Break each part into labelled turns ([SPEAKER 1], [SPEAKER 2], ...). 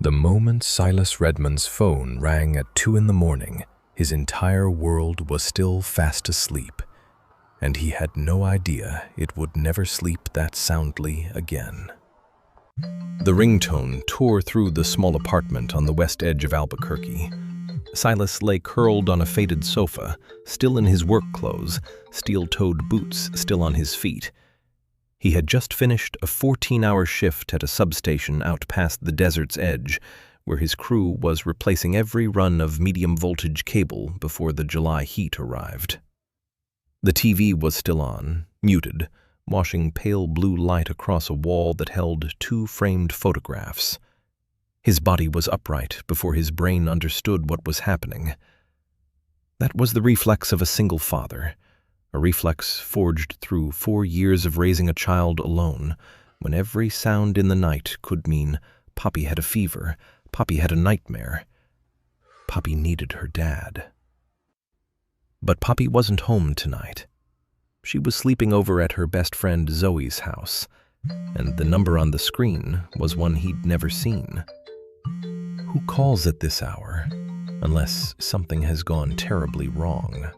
[SPEAKER 1] The moment Silas Redmond's phone rang at 2 in the morning, his entire world was still fast asleep, and he had no idea it would never sleep that soundly again. The ringtone tore through the small apartment on the west edge of Albuquerque. Silas lay curled on a faded sofa, still in his work clothes, steel-toed boots still on his feet. He had just finished a 14-hour shift at a substation out past the desert's edge, where his crew was replacing every run of medium-voltage cable before the July heat arrived. The TV was still on, muted, washing pale blue light across a wall that held 2 framed photographs. His body was upright before his brain understood what was happening. That was the reflex of a single father, a reflex forged through 4 years of raising a child alone, when every sound in the night could mean Poppy had a fever, Poppy had a nightmare, Poppy needed her dad. But Poppy wasn't home tonight. She was sleeping over at her best friend Zoe's house, and the number on the screen was one he'd never seen. Who calls at this hour, unless something has gone terribly wrong?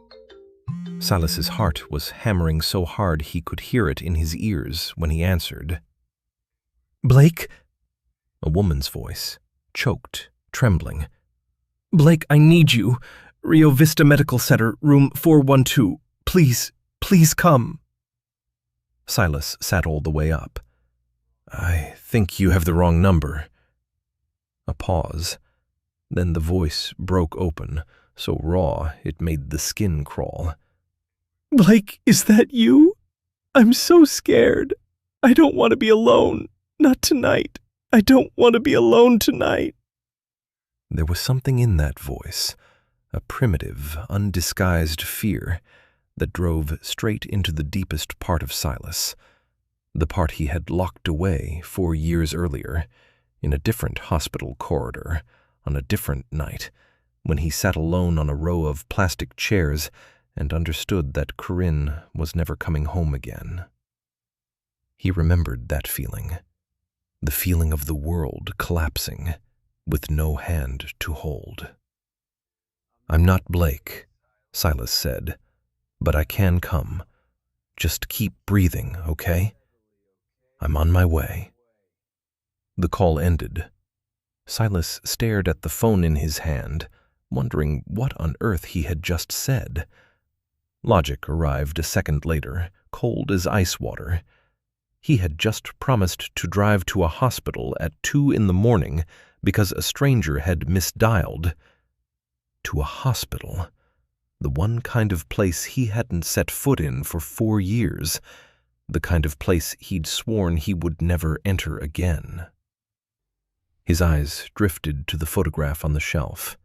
[SPEAKER 1] Silas's heart was hammering so hard he could hear it in his ears when he answered. "Blake?" A woman's voice, choked, trembling. "Blake, I need you. Rio Vista Medical Center, room 412. Please come." Silas sat all the way up. "I think you have the wrong number." A pause. Then the voice broke open, so raw it made the skin crawl. "Blake, is that you? I'm so scared. I don't want to be alone. Not tonight. I don't want to be alone tonight." There was something in that voice, a primitive, undisguised fear that drove straight into the deepest part of Silas, the part he had locked away 4 years earlier, in a different hospital corridor, on a different night, when he sat alone on a row of plastic chairs and understood that Corinne was never coming home again. He remembered that feeling, the feeling of the world collapsing, with no hand to hold. "I'm not Blake," Silas said, "but I can come. Just keep breathing, okay? I'm on my way." The call ended. Silas stared at the phone in his hand, wondering what on earth he had just said. Logic arrived a second later, cold as ice water. He had just promised to drive to a hospital at 2 in the morning because a stranger had misdialed. To a hospital, the one kind of place he hadn't set foot in for 4 years, the kind of place he'd sworn he would never enter again. His eyes drifted to the photograph on the shelf.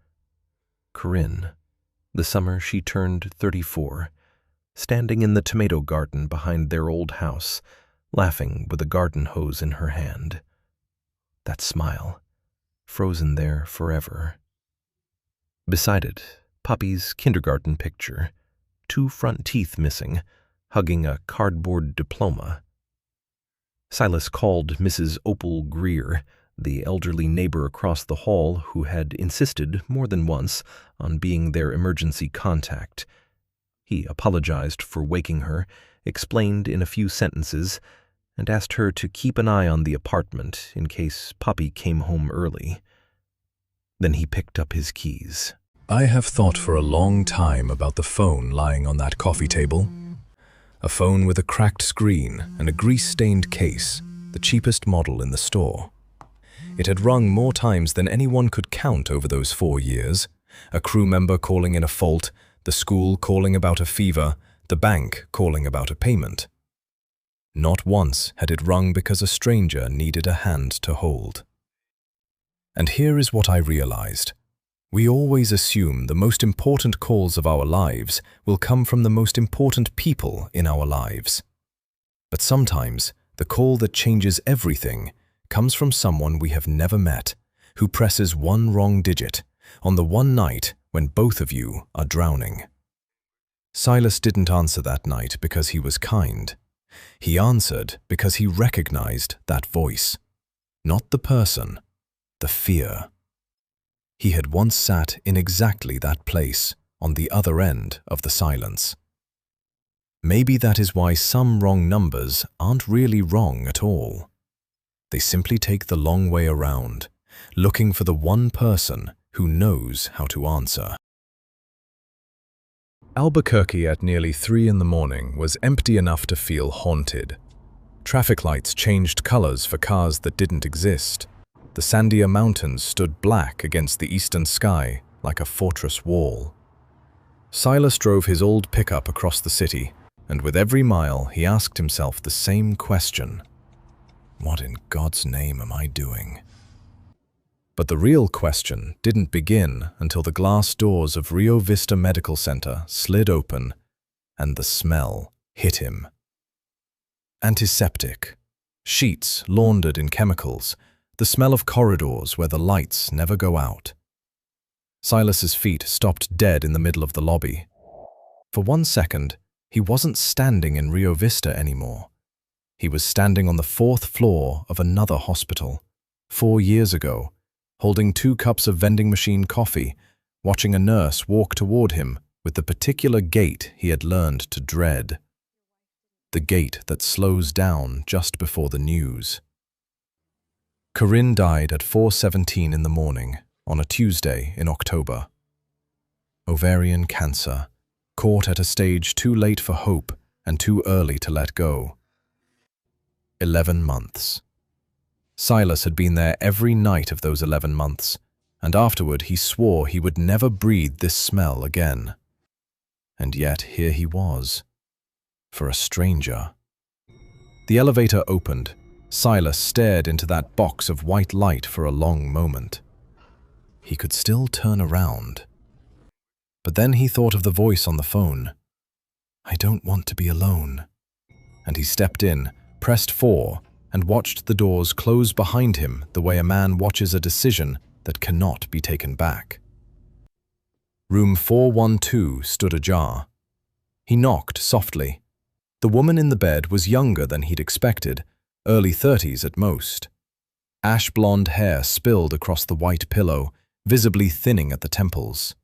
[SPEAKER 1] Corinne, the summer she turned 34, standing in the tomato garden behind their old house, laughing with a garden hose in her hand. That smile, frozen there forever. Beside it, Poppy's kindergarten picture, 2 front teeth missing, hugging a cardboard diploma. Silas called Mrs. Opal Greer, the elderly neighbor across the hall who had insisted more than once on being their emergency contact. He apologized for waking her, explained in a few sentences, and asked her to keep an eye on the apartment in case Poppy came home early. Then he picked up his keys.
[SPEAKER 2] "I have thought for a long time about the phone lying on that coffee table. A phone with a cracked screen and a grease-stained case, the cheapest model in the store. It had rung more times than anyone could count over those 4 years. A crew member calling in a fault, the school calling about a fever, the bank calling about a payment. Not once had it rung because a stranger needed a hand to hold. And here is what I realized. We always assume the most important calls of our lives will come from the most important people in our lives. But sometimes, the call that changes everything comes from someone we have never met, who presses one wrong digit on the one night when both of you are drowning." Silas didn't answer that night because he was kind. He answered because he recognized that voice. Not the person,
[SPEAKER 1] the fear. He had once sat in exactly that place, on the other end of the silence. Maybe that is why some wrong numbers aren't really wrong at all. They simply take the long way around, looking for the one person who knows how to answer. Albuquerque at nearly 3 in the morning was empty enough to feel haunted. Traffic lights changed colors for cars that didn't exist. The Sandia Mountains stood black against the eastern sky like a fortress wall. Silas drove his old pickup across the city, and with every mile he asked himself the same question. What in God's name am I doing? But the real question didn't begin until the glass doors of Rio Vista Medical Center slid open and the smell hit him. Antiseptic, sheets laundered in chemicals, the smell of corridors where the lights never go out. Silas's feet stopped dead in the middle of the lobby. For 1 second, he wasn't standing in Rio Vista anymore. He was standing on the 4th floor of another hospital, 4 years ago, holding 2 cups of vending machine coffee, watching a nurse walk toward him with the particular gait he had learned to dread. The gait that slows down just before the news. Corinne died at 4:17 in the morning on a Tuesday in October. Ovarian cancer, caught at a stage too late for hope and too early to let go. 11 months. Silas had been there every night of those 11 months, and afterward he swore he would never breathe this smell again. And yet here he was, for a stranger. The elevator opened. Silas stared into that box of white light for a long moment. He could still turn around. But then he thought of the voice on the phone. I don't want to be alone. And he stepped in, pressed 4, and watched the doors close behind him the way a man watches a decision that cannot be taken back. Room 412 stood ajar. He knocked softly. The woman in the bed was younger than he'd expected, early 30s at most. Ash blonde hair spilled across the white pillow, visibly thinning at the temples.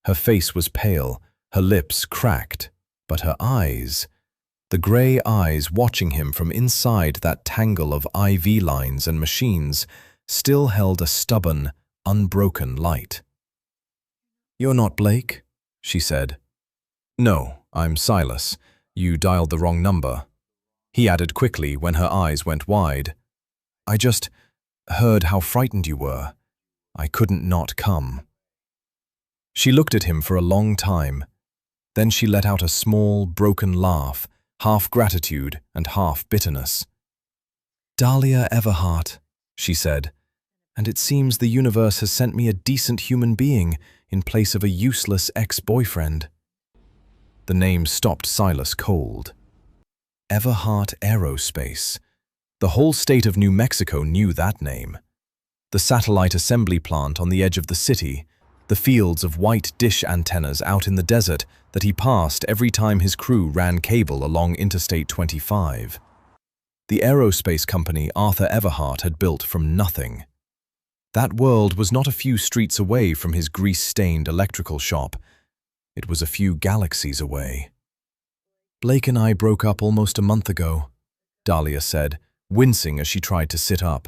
[SPEAKER 1] Her face was pale, her lips cracked, but her eyes, the grey eyes watching him from inside that tangle of IV lines and machines, still held a stubborn, unbroken light. You're not Blake, she said. No, I'm Silas. You dialed the wrong number. He added quickly when her eyes went wide. I just heard how frightened you were. I couldn't not come. She looked at him for a long time. Then she let out a small, broken laugh, half gratitude and half bitterness. Dahlia Everhart, she said, and it seems the universe has sent me a decent human being in place of a useless ex-boyfriend. The name stopped Silas cold. Everhart Aerospace. The whole state of New Mexico knew that name. The satellite assembly plant on the edge of the city, the fields of white dish antennas out in the desert that he passed every time his crew ran cable along Interstate 25. The aerospace company Arthur Everhart had built from nothing. That world was not a few streets away from his grease-stained electrical shop. It was a few galaxies away. Blake and I broke up almost a month ago, Dahlia said, wincing as she tried to sit up.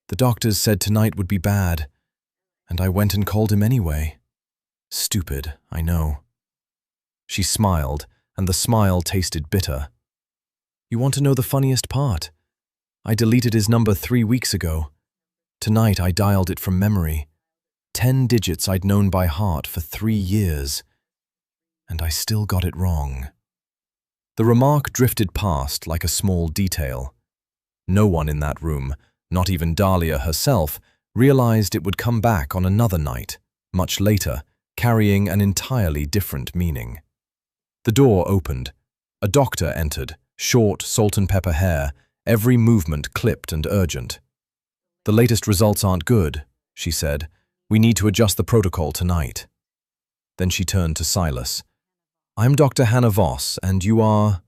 [SPEAKER 1] The doctors said tonight would be bad, and I went and called him anyway. Stupid, I know. She smiled, and the smile tasted bitter. You want to know the funniest part? I deleted his number 3 weeks ago. Tonight I dialed it from memory. 10 digits I'd known by heart for 3 years. And I still got it wrong. The remark drifted past like a small detail. No one in that room, not even Dahlia herself, realized it would come back on another night, much later, carrying an entirely different meaning. The door opened. A doctor entered, short salt and pepper hair, every movement clipped and urgent. The latest results aren't good, she said. We need to adjust the protocol tonight. Then she turned to Silas. I'm Dr. Hannah Voss, and you are…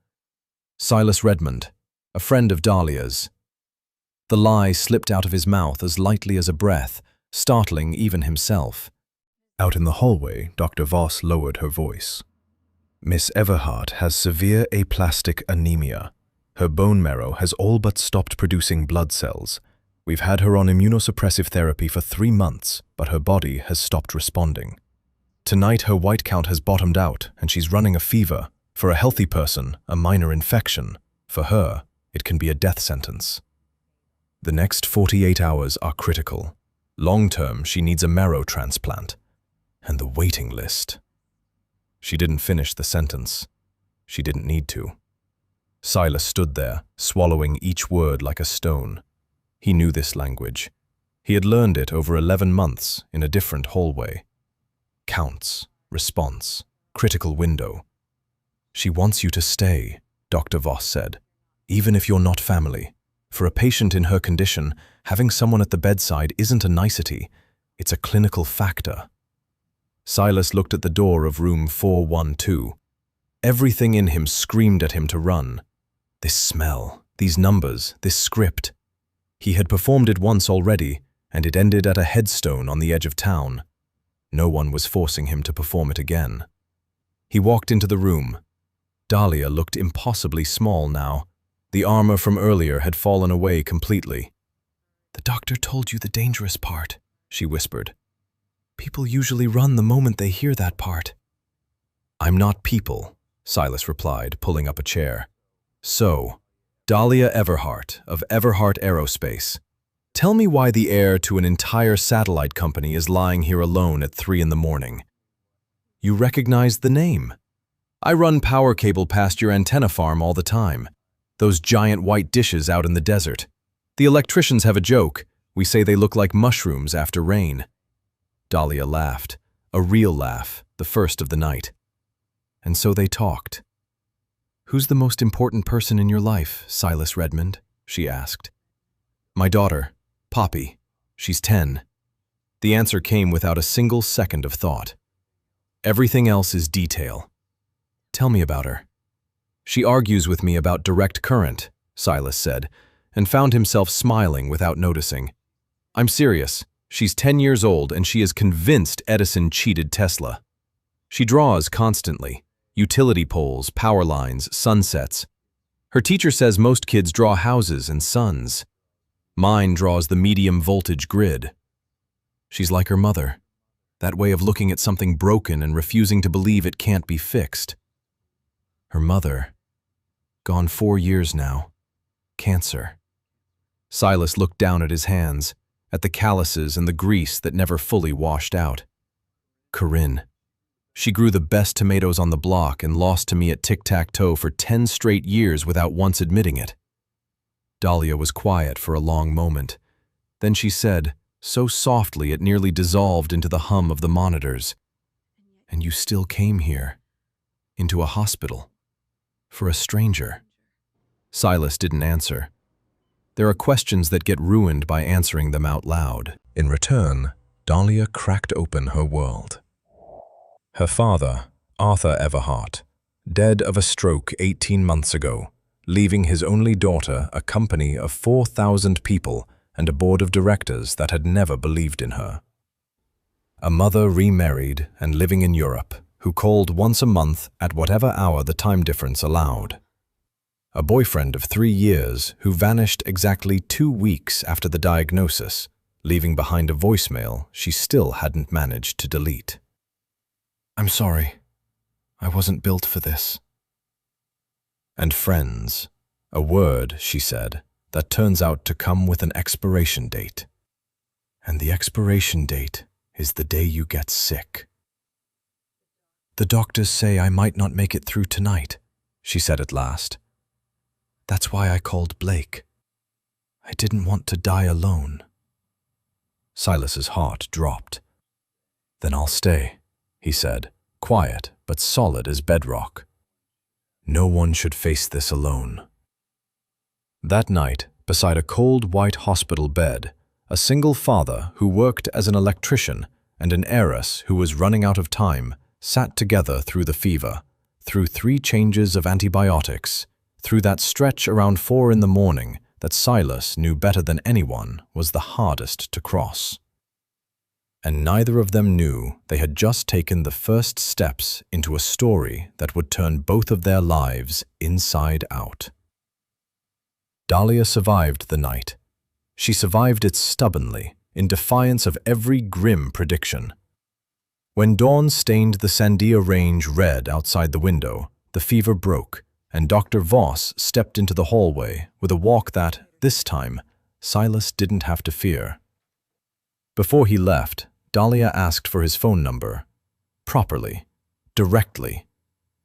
[SPEAKER 1] Silas Redmond, a friend of Dahlia's. The lie slipped out of his mouth as lightly as a breath, startling even himself. Out in the hallway, Dr. Voss lowered her voice. Miss Everhart has severe aplastic anemia. Her bone marrow has all but stopped producing blood cells. We've had her on immunosuppressive therapy for 3 months, but her body has stopped responding. Tonight her white count has bottomed out and she's running a fever. For a healthy person, a minor infection. For her, it can be a death sentence. The next 48 hours are critical. Long-term, she needs a marrow transplant. And the waiting list. She didn't finish the sentence. She didn't need to. Silas stood there, swallowing each word like a stone. He knew this language. He had learned it over 11 months in a different hallway. Counts, response, critical window. She wants you to stay, Dr. Voss said, even if you're not family. For a patient in her condition, having someone at the bedside isn't a nicety, it's a clinical factor. Silas looked at the door of room 412. Everything in him screamed at him to run. This smell, these numbers, this script. He had performed it once already, and it ended at a headstone on the edge of town. No one was forcing him to perform it again. He walked into the room. Dahlia looked impossibly small now. The armor from earlier had fallen away completely. "The doctor told you the dangerous part," she whispered. "People usually run the moment they hear that part." "I'm not people," Silas replied, pulling up a chair. "So, Dahlia Everhart of Everhart Aerospace. Tell me why the heir to an entire satellite company is lying here alone at 3 in the morning. You recognize the name. I run power cable past your antenna farm all the time. Those giant white dishes out in the desert. The electricians have a joke. We say they look like mushrooms after rain." Dahlia laughed, a real laugh, the first of the night. And so they talked. "Who's the most important person in your life, Silas Redmond?" she asked. "My daughter, Poppy. She's 10. The answer came without a single second of thought. "Everything else is detail." "Tell me about her." "She argues with me about direct current," Silas said, and found himself smiling without noticing. "I'm serious. She's 10 years old and she is convinced Edison cheated Tesla. She draws constantly. Utility poles, power lines, sunsets. Her teacher says most kids draw houses and suns. Mine draws the medium voltage grid. She's like her mother. That way of looking at something broken and refusing to believe it can't be fixed. Her mother. Gone 4 years now. Cancer." Silas looked down at his hands, at the calluses and the grease that never fully washed out. "Corinne. She grew the best tomatoes on the block and lost to me at tic-tac-toe for 10 straight years without once admitting it." Dahlia was quiet for a long moment. Then she said, so softly it nearly dissolved into the hum of the monitors, "And you still came here, into a hospital, for a stranger." Silas didn't answer. There are questions that get ruined by answering them out loud.
[SPEAKER 2] In return, Dahlia cracked open her world. Her father, Arthur Everhart, dead of a stroke 18 months ago, leaving his only daughter a company of 4,000 people and a board of directors that had never believed in her. A mother remarried and living in Europe, who called once a month at whatever hour the time difference allowed. A boyfriend of 3 years who vanished exactly 2 weeks after the diagnosis, leaving behind a voicemail she still hadn't managed to delete. "I'm sorry. I wasn't built for this." And friends, a word, she said, that turns out to come with an expiration date. And the expiration date is the day you get sick. "The doctors say I might not make it through tonight," she said at last. "That's why I called Blake. I didn't want to die alone." Silas's heart dropped. "Then I'll stay," he said, quiet but solid as bedrock. "No one should face this alone." That night, beside a cold white hospital bed, a single father who worked as an electrician and an heiress who was running out of time sat together through the fever, through 3 changes of antibiotics, through that stretch around 4 in the morning
[SPEAKER 1] that Silas knew better than anyone was the hardest to cross. And neither of them knew they had just taken the first steps into a story that would turn both of their lives inside out. Dahlia survived the night. She survived it stubbornly, in defiance of every grim prediction. When dawn stained the Sandia Range red outside the window, the fever broke, and Dr. Voss stepped into the hallway with a walk that, this time, Silas didn't have to fear. Before he left, Dahlia asked for his phone number. Properly, directly.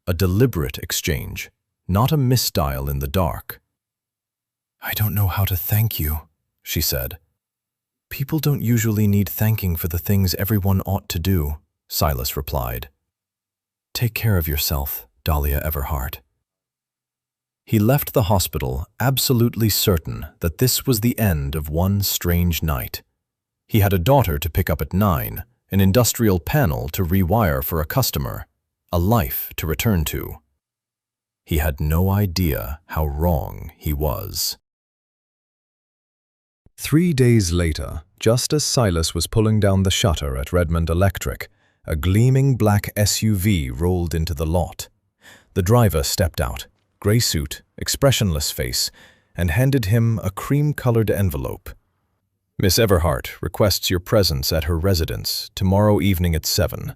[SPEAKER 1] A deliberate exchange, not a misdial in the dark. "I don't know how to thank you," she said. "People don't usually need thanking for the things everyone ought to do," Silas replied. "Take care of yourself, Dahlia Everhart." He left the hospital absolutely certain that this was the end of one strange night. He had a daughter to pick up at 9, an industrial panel to rewire for a customer, a life to return to. He had no idea how wrong he was. 3 days later, just as Silas was pulling down the shutter at Redmond Electric, a gleaming black SUV rolled into the lot. The driver stepped out, gray suit, expressionless face, and handed him a cream-colored envelope. "Miss Everhart requests your presence at her residence tomorrow evening at 7.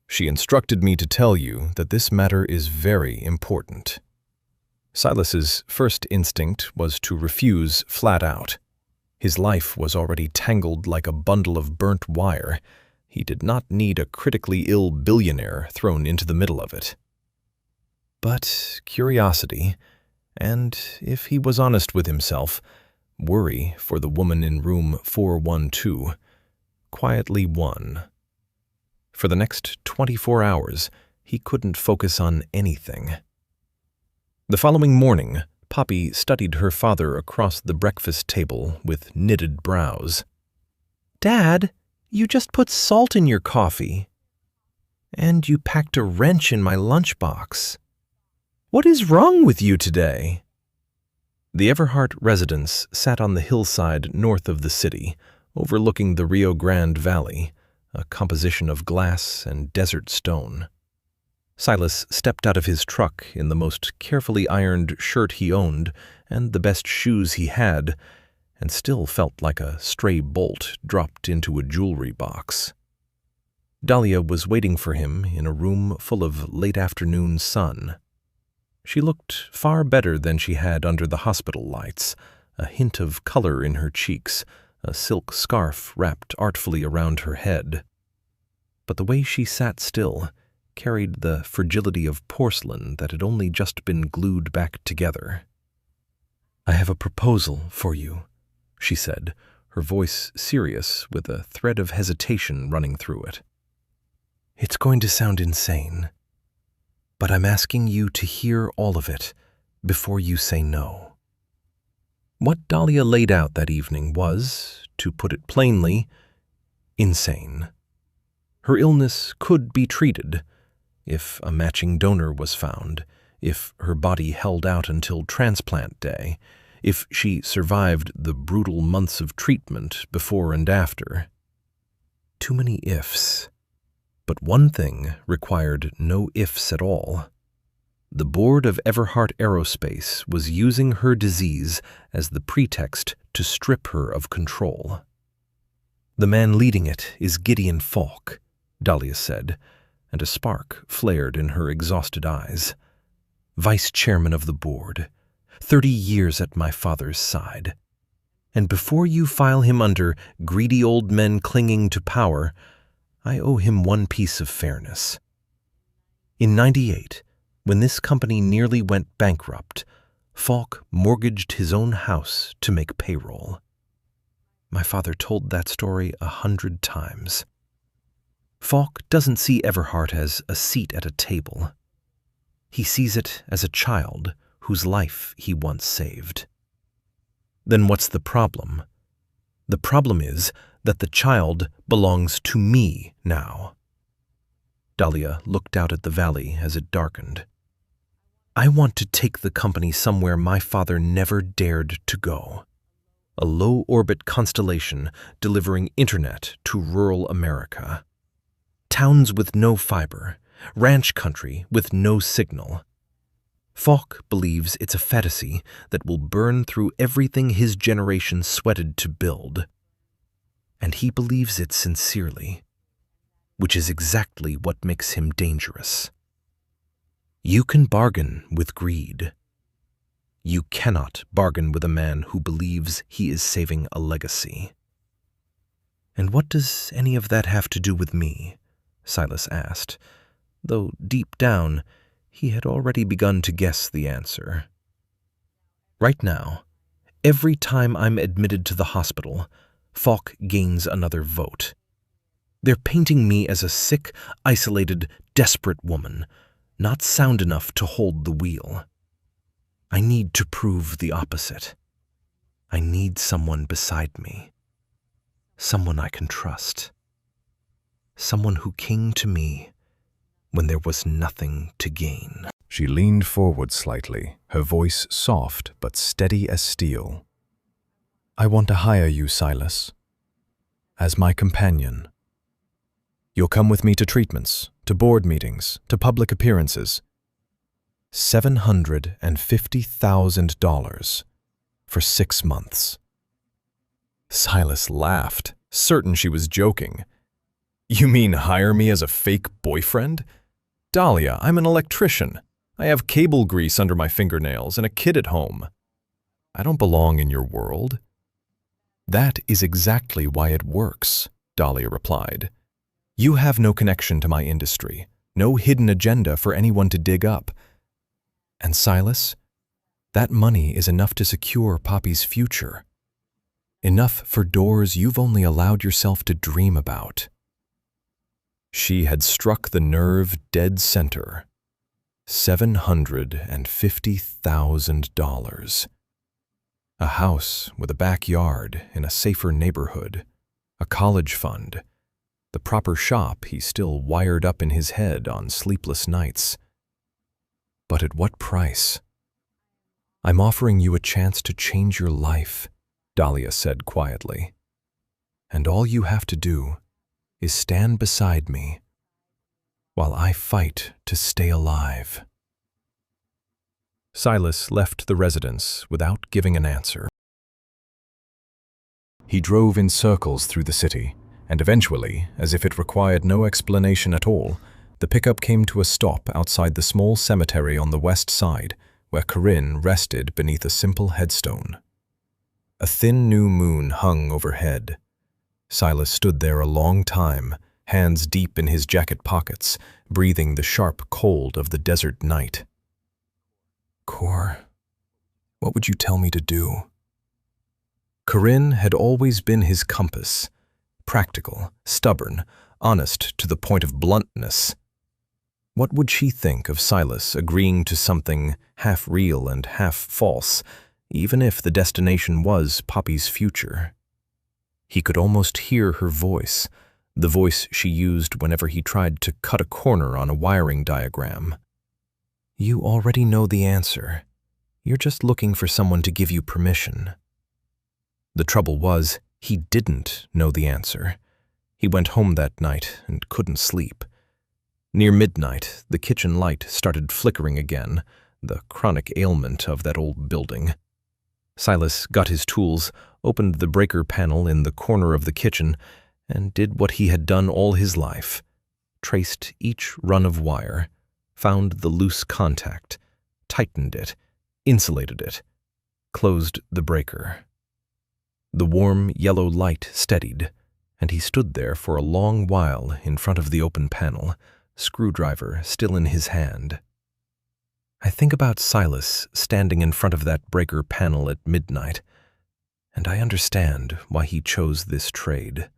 [SPEAKER 1] She instructed me to tell you that this matter is very important." Silas's first instinct was to refuse flat out. His life was already tangled like a bundle of burnt wire. He did not need a critically ill billionaire thrown into the middle of it. But curiosity, and, if he was honest with himself, worry for the woman in room 412, quietly won. For the next 24 hours, he couldn't focus on anything. The following morning, Poppy studied her father across the breakfast table with knitted brows. "Dad, you just put salt in your coffee. And you packed a wrench in my lunchbox. What is wrong with you today?" The Everhart residence sat on the hillside north of the city, overlooking the Rio Grande Valley, a composition of glass and desert stone. Silas stepped out of his truck in the most carefully ironed shirt he owned and the best shoes he had, and still felt like a stray bolt dropped into a jewelry box. Dahlia was waiting for him in a room full of late-afternoon sun. She looked far better than she had under the hospital lights, a hint of color in her cheeks, a silk scarf wrapped artfully around her head. But the way she sat still carried the fragility of porcelain that had only just been glued back together. "I have a proposal for you," she said, her voice serious with a thread of hesitation running through it. "It's going to sound insane, but I'm asking you to hear all of it before you say no." What Dahlia laid out that evening was, to put it plainly, insane. Her illness could be treated, if a matching donor was found, if her body held out until transplant day, if she survived the brutal months of treatment before and after. Too many ifs. But one thing required no ifs at all. The board of Everhart Aerospace was using her disease as the pretext to strip her of control. "The man leading it is Gideon Falk," Dahlia said, and a spark flared in her exhausted eyes. "Vice chairman of the board, 30 years at my father's side. And before you file him under greedy old men clinging to power, I owe him one piece of fairness. In '98, when this company nearly went bankrupt, Falk mortgaged his own house to make payroll. My father told that story 100 times. Falk doesn't see Everhart as a seat at a table. He sees it as a child whose life he once saved. Then what's the problem? The problem is that the child belongs to me now." Dahlia looked out at the valley as it darkened. I want to take the company somewhere my father never dared to go. A low-orbit constellation delivering internet to rural America. Towns with no fiber, ranch country with no signal. Falk believes it's a fantasy that will burn through everything his generation sweated to build. And he believes it sincerely, which is exactly what makes him dangerous. You can bargain with greed. You cannot bargain with a man who believes he is saving a legacy. And what does any of that have to do with me? Silas asked, though deep down he had already begun to guess the answer. Right now, every time I'm admitted to the hospital, Falk gains another vote. They're painting me as a sick, isolated, desperate woman, not sound enough to hold the wheel. I need to prove the opposite. I need someone beside me. Someone I can trust. Someone who came to me when there was nothing to gain.
[SPEAKER 2] She leaned forward slightly, her voice soft but steady as steel. I want to hire you, Silas, as my companion. You'll come with me to treatments, to board meetings, to public appearances. $750,000 for 6 months. Silas laughed, certain she was joking. You mean hire me as a fake boyfriend? Dahlia, I'm an electrician. I have cable grease under my fingernails and a kid at home. I don't belong in your world. That is exactly why it works, Dahlia replied. You have no connection to my industry, no hidden agenda for anyone to dig up. And Silas, that money is enough to secure Poppy's future. Enough for doors you've only allowed yourself to dream about. She had struck the nerve dead center. $750,000. A house with a backyard in a safer neighborhood, a college fund, the proper shop he still wired up in his head on sleepless nights. But at what price? I'm offering you a chance to change your life, Dahlia said quietly. And all you have to do is stand beside me while I fight to stay alive. Silas left the residence without giving an answer. He drove in circles through the city, and eventually, as if it required no explanation at all, the pickup came to a stop outside the small cemetery on the west side, where Corinne rested beneath a simple headstone. A thin new moon hung overhead. Silas stood there a long time, hands deep in his jacket pockets, breathing the sharp cold of the desert night. Cor, what would you tell me to do? Corinne had always been his compass, practical, stubborn, honest to the point of bluntness. What would she think of Silas agreeing to something half real and half false, even if the destination was Poppy's future? He could almost hear her voice, the voice she used whenever he tried to cut a corner on a wiring diagram. You already know the answer. You're just looking for someone to give you permission. The trouble was, he didn't know the answer. He went home that night and couldn't sleep. Near midnight, the kitchen light started flickering again, the chronic ailment of that old building. Silas got his tools, opened the breaker panel in the corner of the kitchen, and did what he had done all his life. Traced each run of wire, found the loose contact, tightened it, insulated it, closed the breaker. The warm yellow light steadied, and he stood there for a long while in front of the open panel, screwdriver still in his hand. I think about Silas standing in front of that breaker panel at midnight, and I understand why he chose this trade.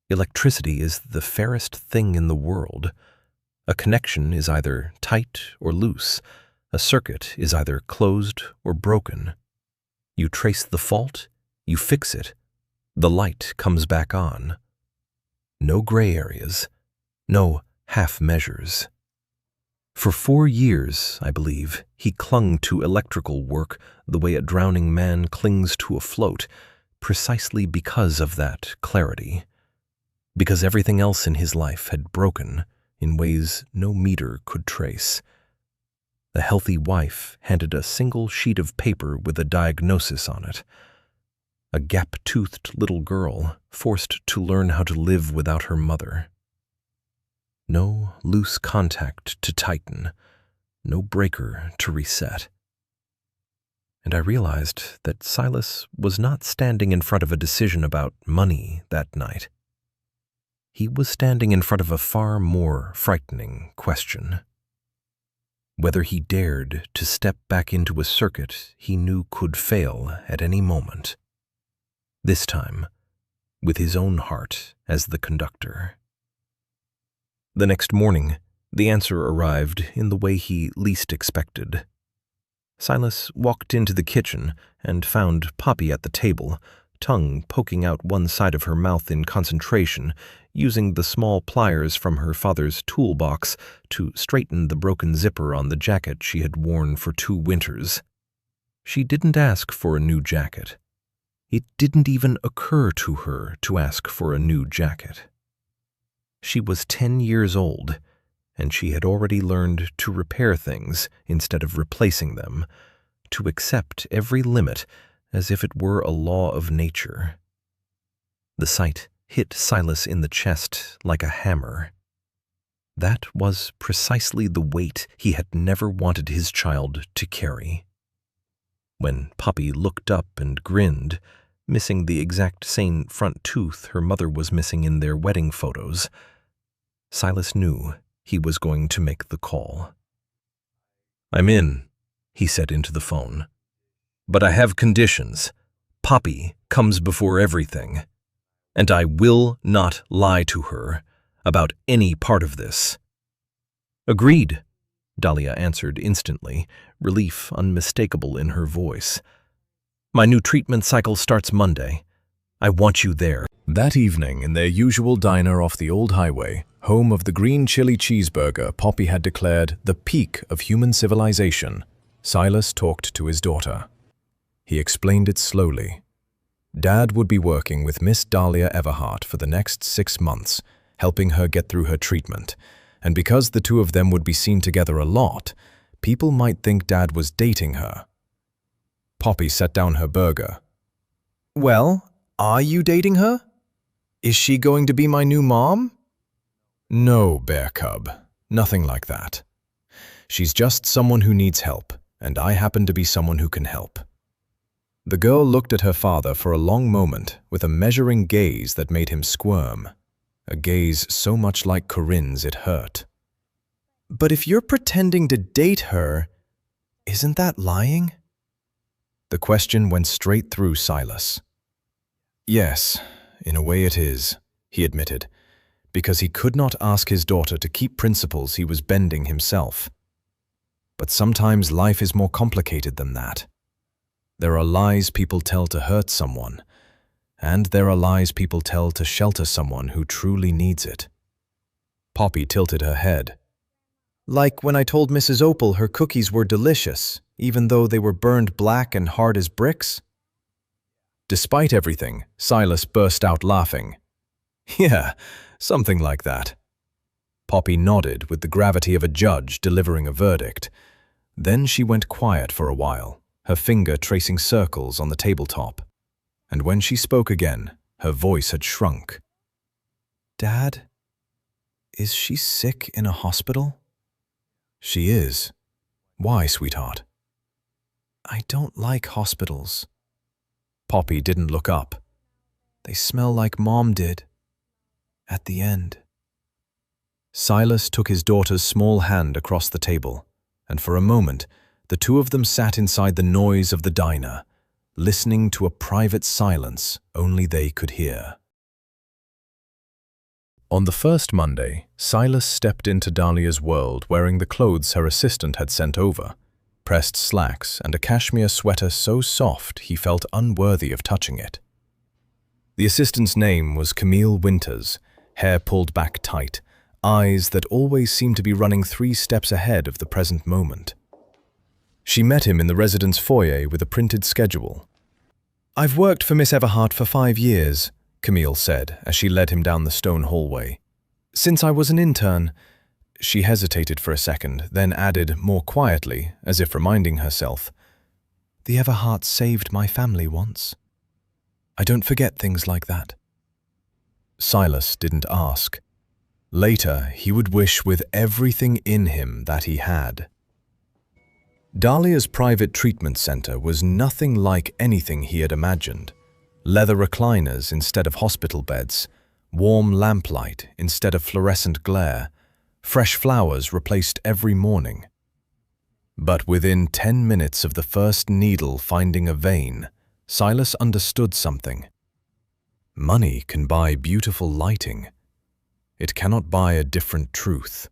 [SPEAKER 2] Electricity is the fairest thing in the world. A connection is either tight or loose. A circuit is either closed or broken. You trace the fault, you fix it. The light comes back on. No gray areas, no half measures.
[SPEAKER 1] For 4 years, I believe, he clung to electrical work the way a drowning man clings to a float, precisely because of that clarity. Because everything else in his life had broken in ways no meter could trace. The healthy wife handed a single sheet of paper with a diagnosis on it. A gap-toothed little girl forced to learn how to live without her mother. No loose contact to tighten, no breaker to reset. And I realized that Silas was not standing in front of a decision about money that night. He was standing in front of a far more frightening question. Whether he dared to step back into a circuit he knew could fail at any moment. This time, with his own heart as the conductor. The next morning, the answer arrived in the way he least expected. Silas walked into the kitchen and found Poppy at the table, tongue poking out one side of her mouth in concentration, using the small pliers from her father's toolbox to straighten the broken zipper on the jacket she had worn for 2 winters. She didn't ask for a new jacket. It didn't even occur to her to ask for a new jacket. She was 10 years old, and she had already learned to repair things instead of replacing them, to accept every limit as if it were a law of nature. The sight hit Silas in the chest like a hammer. That was precisely the weight he had never wanted his child to carry. When Poppy looked up and grinned, missing the exact same front tooth her mother was missing in their wedding photos, Silas knew he was going to make the call. "I'm in," he said into the phone. "But I have conditions. Poppy comes before everything. And I will not lie to her about any part of this." "Agreed," Dahlia answered instantly, relief unmistakable in her voice. "My new treatment cycle starts Monday. I want you there."
[SPEAKER 2] That evening, in their usual diner off the old highway, home of the green chili cheeseburger Poppy had declared the peak of human civilization, Silas talked to his daughter. He explained it slowly. Dad would be working with Miss Dahlia Everhart for the next 6 months, helping her get through her treatment, and because the two of them would be seen together a lot, people might think Dad was dating her. Poppy set down her burger. "Well, are you dating her? Is she going to be my new mom?" "No, bear cub, nothing like that. She's just someone who needs help, and I happen to be someone who can help." The girl looked at her father for a long moment with a measuring gaze that made him squirm, a gaze so much like Corinne's it hurt. "But if you're pretending to date her, isn't that lying?" The question went straight through Silas. "Yes, in a way it is," he admitted, because he could not ask his daughter to keep principles he was bending himself. But sometimes life is more complicated than that. There are lies people tell to hurt someone, and there are lies people tell to shelter someone who truly needs it. Poppy tilted her head. "Like when I told Mrs. Opal her cookies were delicious, even though they were burned black and hard as bricks?" Despite everything, Silas burst out laughing. "Yeah, something like that." Poppy nodded with the gravity of a judge delivering a verdict. Then she went quiet for a while, her finger tracing circles on the tabletop. And when she spoke again, her voice had shrunk. "Dad, is she sick in a hospital?" "She is. Why, sweetheart?" "I don't like hospitals." Poppy didn't look up. "They smell like Mom did. At the end." Silas took his daughter's small hand across the table, and for a moment, the two of them sat inside the noise of the diner, listening to a private silence only they could hear. On the first Monday, Silas stepped into Dahlia's world wearing the clothes her assistant had sent over, pressed slacks and a cashmere sweater so soft he felt unworthy of touching it. The assistant's name was Camille Winters, hair pulled back tight,
[SPEAKER 1] eyes that always seemed to be running 3 steps ahead of the present moment. She met him in the residence foyer with a printed schedule. "I've worked for Miss Everhart for 5 years," Camille said as she led him down the stone hallway. "Since I was an intern." She hesitated for a second, then added more quietly, as if reminding herself, "The Everharts saved my family once. I don't forget things like that." Silas didn't ask. Later, he would wish with everything in him that he had. Dahlia's private treatment center was nothing like anything he had imagined. Leather recliners instead of hospital beds, warm lamplight instead of fluorescent glare, fresh flowers replaced every morning. But within 10 minutes of the first needle finding a vein, Silas understood something. Money can buy beautiful lighting. It cannot buy a different truth.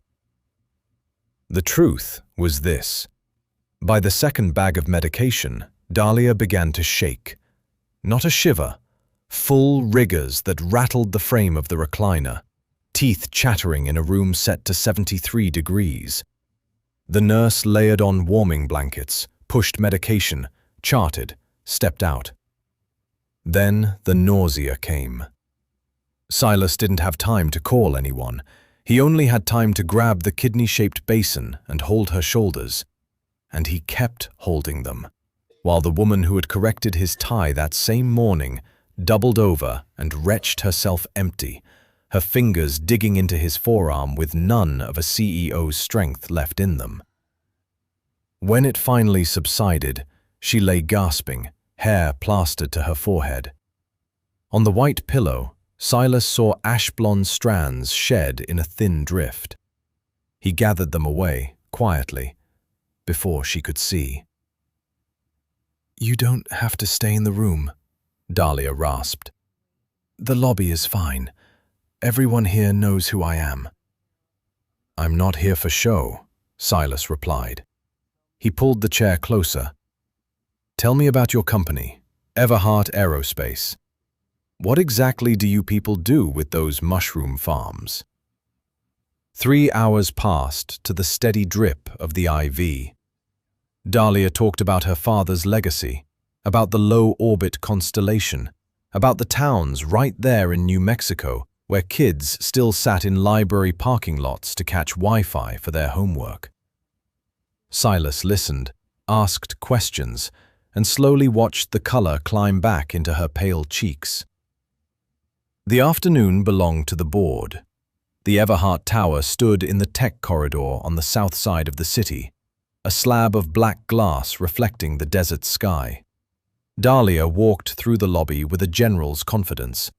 [SPEAKER 1] The truth was this. By the second bag of medication, Dahlia began to shake. Not a shiver, full rigors that rattled the frame of the recliner, teeth chattering in a room set to 73 degrees. The nurse layered on warming blankets, pushed medication, charted, stepped out. Then the nausea came. Silas didn't have time to call anyone. He only had time to grab the kidney-shaped basin and hold her shoulders. And he kept holding them, while the woman who had corrected his tie that same morning doubled over and retched herself empty, her fingers digging into his forearm with none of a CEO's strength left in them. When it finally subsided, she lay gasping, hair plastered to her forehead. On the white pillow, Silas saw ash-blonde strands shed in a thin drift. He gathered them away, quietly, before she could see. "You don't have to stay in the room," Dahlia rasped. "The lobby is fine. Everyone here knows who I am." "I'm not here for show," Silas replied. He pulled the chair closer. "Tell me about your company, Everhart Aerospace. What exactly do you people do with those mushroom farms?" 3 hours passed to the steady drip of the IV. Dahlia talked about her father's legacy, about the low-orbit constellation, about the towns right there in New Mexico where kids still sat in library parking lots to catch Wi-Fi for their homework. Silas listened, asked questions, and slowly watched the color climb back into her pale cheeks. The afternoon belonged to the board. The Everhart Tower stood in the tech corridor on the south side of the city, a slab of black glass reflecting the desert sky. Dahlia walked through the lobby with a general's confidence,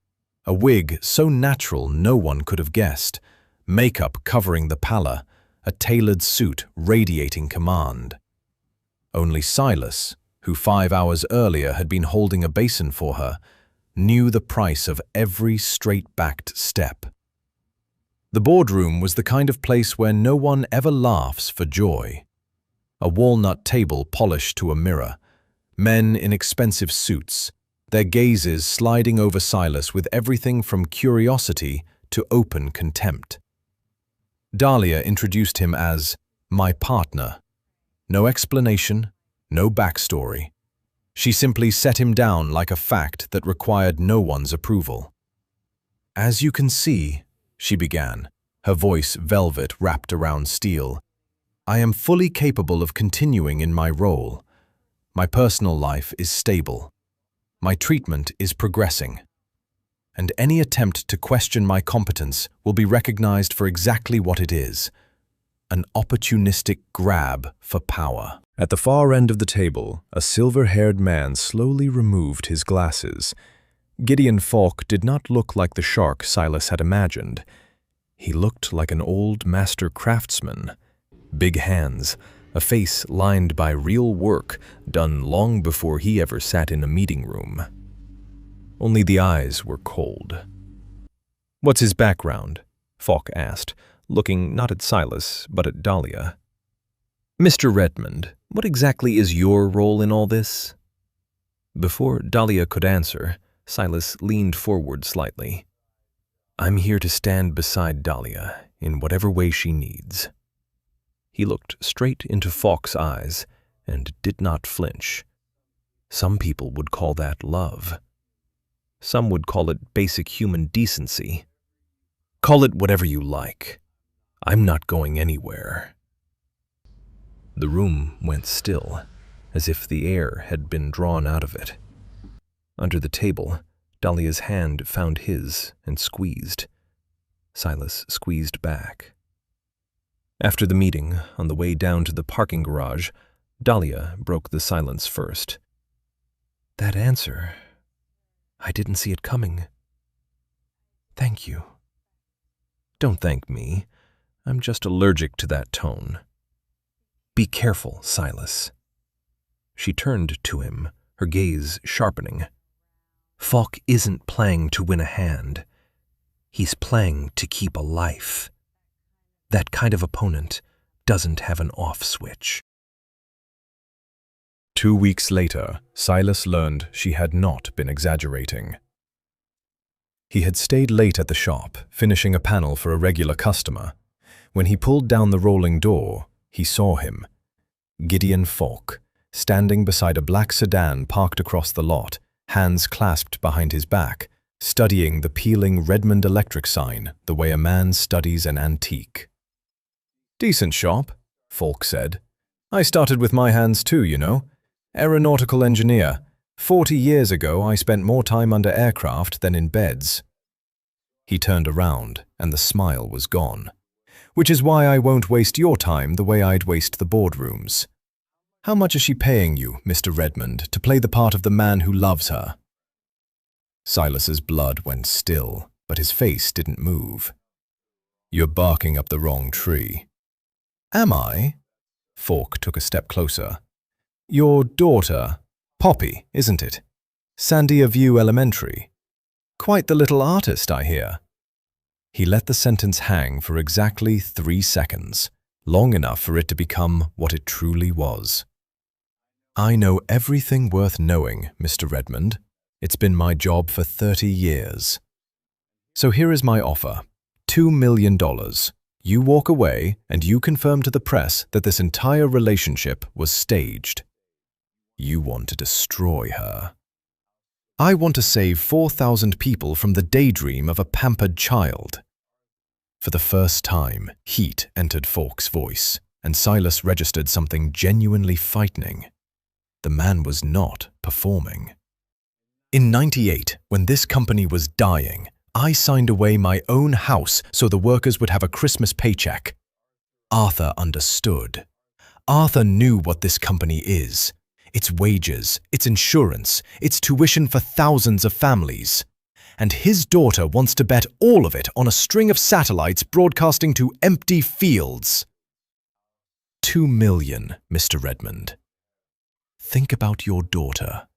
[SPEAKER 1] a wig so natural no one could have guessed, makeup covering the pallor, a tailored suit radiating command. Only Silas, who 5 hours earlier had been holding a basin for her, knew the price of every straight-backed step. The boardroom was the kind of place where no one ever laughs for joy. A walnut table polished to a mirror, men in expensive suits, their gazes sliding over Silas with everything from curiosity to open contempt. Dahlia introduced him as my partner. No explanation, no backstory. She simply set him down like a fact that required no one's approval. "As you can see," she began, her voice velvet wrapped around steel, "I am fully capable of continuing in my role. My personal life is stable. My treatment is progressing. And any attempt to question my competence will be recognized for exactly what it is, an opportunistic grab for power."
[SPEAKER 2] At the far end of the table, a silver-haired man slowly removed his glasses. Gideon Falk did not look like the shark Silas had imagined. He looked like an old master craftsman. Big hands, a face lined by real work done long before he ever sat in a meeting room. Only the eyes were cold. "What's his background?" Falk asked, looking not at Silas, but at Dahlia. "Mr. Redmond, what exactly is your role in all this?" Before Dahlia could answer, Silas leaned forward slightly.
[SPEAKER 1] I'm here to stand beside Dahlia in whatever way she needs. He looked straight into Falk's eyes and did not flinch. Some people would call that love. Some would call it basic human decency. Call it whatever you like. I'm not going anywhere. The room went still, as if the air had been drawn out of it. Under the table, Dahlia's hand found his and squeezed. Silas squeezed back. After the meeting, on the way down to the parking garage, Dahlia broke the silence first. That answer, I didn't see it coming. Thank you. Don't thank me. I'm just allergic to that tone. Be careful, Silas. She turned to him, her gaze sharpening. Falk isn't playing to win a hand. He's playing to keep a life. That kind of opponent doesn't have an off switch.
[SPEAKER 2] 2 weeks later, Silas learned she had not been exaggerating. He had stayed late at the shop, finishing a panel for a regular customer. When he pulled down the rolling door, he saw him, Gideon Falk, standing beside a black sedan parked across the lot, hands clasped behind his back, studying the peeling Redmond electric sign the way a man studies an antique. "Decent shop," Falk said. "I started with my hands too, you know. Aeronautical engineer. 40 years ago, I spent more time under aircraft than in beds." He turned around, and the smile was gone. "Which is why I won't waste your time the way I'd waste the boardrooms. How much is she paying you, Mr. Redmond, to play the part of the man who loves her?" Silas's blood went still, but his face didn't move. "You're barking up the wrong tree." "Am I?" Falk took a step closer. "Your daughter, Poppy, isn't it? Sandia View Elementary. Quite the little artist, I hear." He let the sentence hang for exactly 3 seconds, long enough for it to become what it truly was. "I know everything worth knowing, Mr. Redmond. It's been my job for 30 years. So here is my offer. $2 million. You walk away and you confirm to the press that this entire relationship was staged. You want to destroy her. I want to save 4,000 people from the daydream of a pampered child." For the first time, heat entered Falk's voice, and Silas registered something genuinely frightening. The man was not performing. "In '98, when this company was dying, I signed away my own house so the workers would have a Christmas paycheck. Arthur understood. Arthur knew what this company is. Its wages, its insurance, its tuition for thousands of families. And his daughter wants to bet all of it on a string of satellites broadcasting to empty fields. $2 million, Mr. Redmond. Think about your daughter.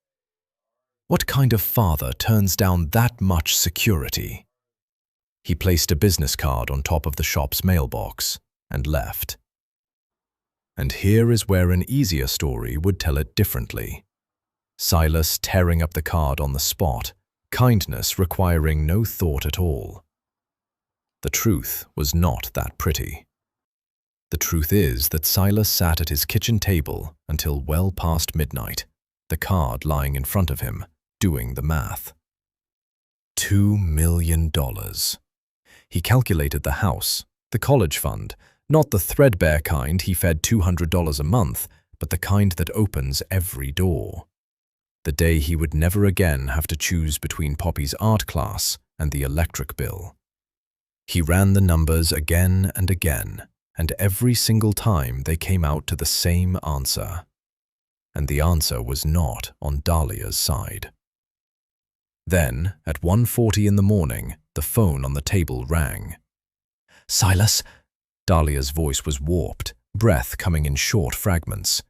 [SPEAKER 2] What kind of father turns down that much security?" He placed a business card on top of the shop's mailbox and left. And here is where an easier story would tell it differently. Silas tearing up the card on the spot, kindness requiring no thought at all. The truth was not that pretty. The truth is that Silas sat at his kitchen table until well past midnight, the card lying in front of him, doing the math. $2 million. He calculated the house, the college fund, not the threadbare kind he fed $200 a month, but the kind that opens every door. The day he would never again have to choose between Poppy's art class and the electric bill. He ran the numbers again and again, and every single time they came out to the same answer. And the answer was not on Dahlia's side. Then, at 1:40 in the morning, the phone on the table rang. "Silas?" Dahlia's voice was warped, breath coming in short fragments.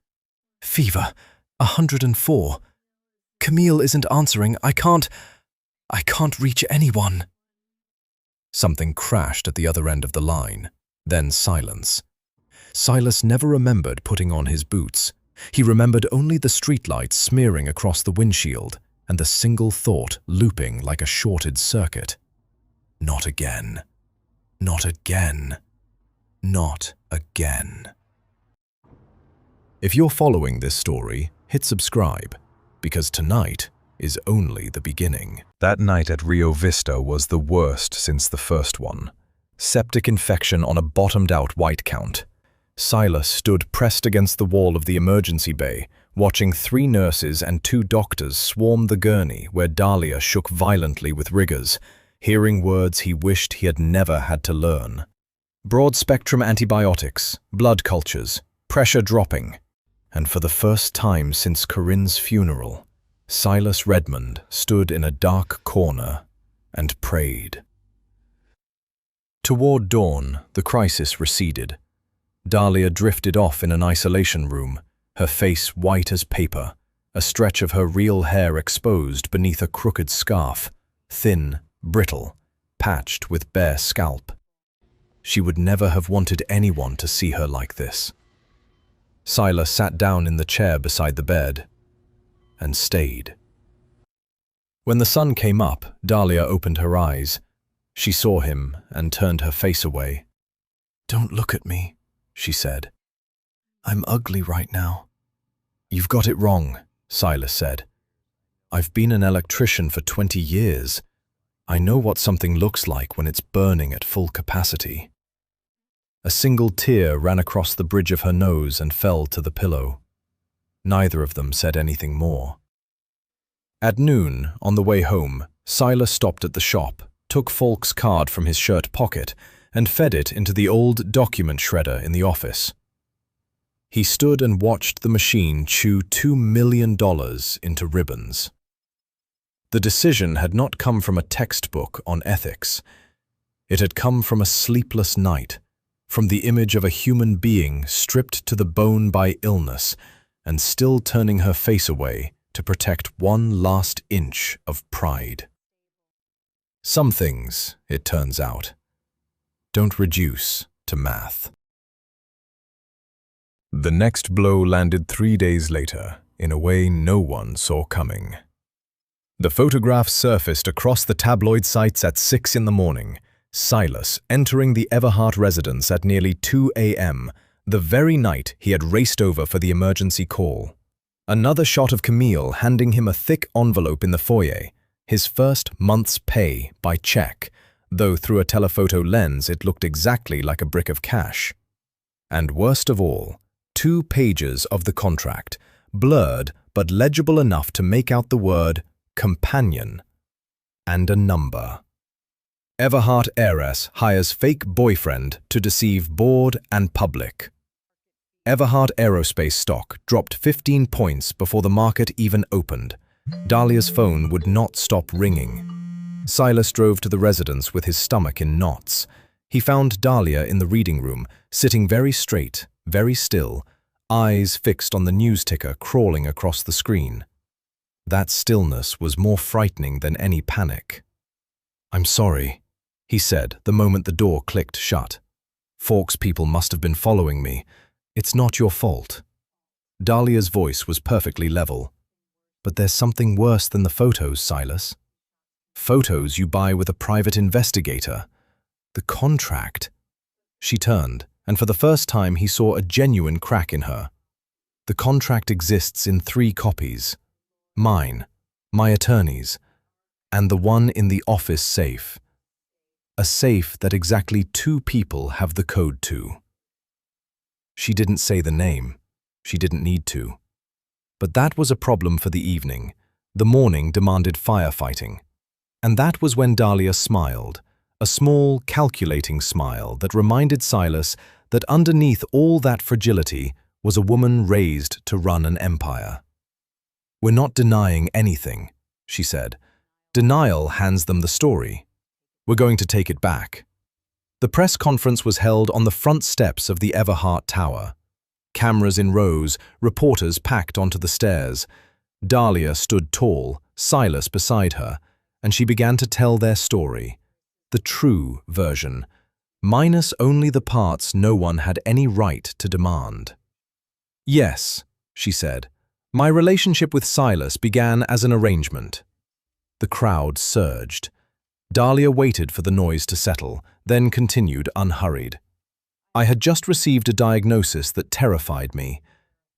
[SPEAKER 2] "Fever, 104. Camille isn't answering. I can't reach anyone." Something crashed at the other end of the line, then silence. Silas never remembered putting on his boots. He remembered only the streetlights smearing across the windshield and the single thought looping like a shorted circuit.
[SPEAKER 1] Not again. Not again. Not again. If you're following this story, hit subscribe, because tonight is only the beginning.
[SPEAKER 2] That night at Rio Vista was the worst since the first one. Septic infection on a bottomed-out white count.
[SPEAKER 1] Silas stood pressed against the wall of the emergency bay, watching 3 nurses and 2 doctors swarm the gurney where Dahlia shook violently with rigors, hearing words he wished he had never had to learn. Broad-spectrum antibiotics, blood cultures, pressure dropping. And for the first time since Corinne's funeral, Silas Redmond stood in a dark corner and prayed. Toward dawn, the crisis receded. Dahlia drifted off in an isolation room, her face white as paper, a stretch of her real hair exposed beneath a crooked scarf, thin, brittle, patched with bare scalp. She would never have wanted anyone to see her like this. Silas sat down in the chair beside the bed and stayed. When the sun came up, Dahlia opened her eyes. She saw him and turned her face away. "Don't look at me," she said. "I'm ugly right now." "You've got it wrong," Silas said. "I've been an electrician for 20 years. I know what something looks like when it's burning at full capacity." A single tear ran across the bridge of her nose and fell to the pillow. Neither of them said anything more. At noon, on the way home, Silas stopped at the shop, took Falk's card from his shirt pocket, and fed it into the old document shredder in the office. He stood and watched the machine chew $2 million into ribbons. The decision had not come from a textbook on ethics. It had come from a sleepless night, from the image of a human being stripped to the bone by illness and still turning her face away to protect one last inch of pride. Some things, it turns out, don't reduce to math. The next blow landed 3 days later, in a way no one saw coming. The photograph surfaced across the tabloid sites at 6 in the morning, Silas entering the Everhart residence at nearly 2 a.m., the very night he had raced over for the emergency call. Another shot of Camille handing him a thick envelope in the foyer, his first month's pay by check, though through a telephoto lens it looked exactly like a brick of cash. And worst of all, 2 pages of the contract, blurred but legible enough to make out the word companion, and a number. Everhart heiress hires fake boyfriend to deceive board and public. Everhart aerospace stock dropped 15 points before the market even opened. Dahlia's phone would not stop ringing. Silas drove to the residence with his stomach in knots. He found Dahlia in the reading room, sitting very straight, very still, eyes fixed on the news ticker crawling across the screen. That stillness was more frightening than any panic. "I'm sorry," he said the moment the door clicked shut. "Falk's people must have been following me. It's not your fault." Dahlia's voice was perfectly level. "But there's something worse than the photos, Silas. Photos you buy with a private investigator. The contract." She turned, and for the first time he saw a genuine crack in her. "The contract exists in 3 copies. Mine, my attorney's, and the one in the office safe. A safe that exactly 2 people have the code to." She didn't say the name. She didn't need to. But that was a problem for the evening. The morning demanded firefighting. And that was when Dahlia smiled, a small, calculating smile that reminded Silas that underneath all that fragility was a woman raised to run an empire. "We're not denying anything," she said. "Denial hands them the story. We're going to take it back." The press conference was held on the front steps of the Everhart Tower. Cameras in rows, reporters packed onto the stairs. Dahlia stood tall, Silas beside her, and she began to tell their story. The true version, minus only the parts no one had any right to demand. "Yes," she said, "my relationship with Silas began as an arrangement." The crowd surged. Dahlia waited for the noise to settle, then continued unhurried. I had just received a diagnosis that terrified me.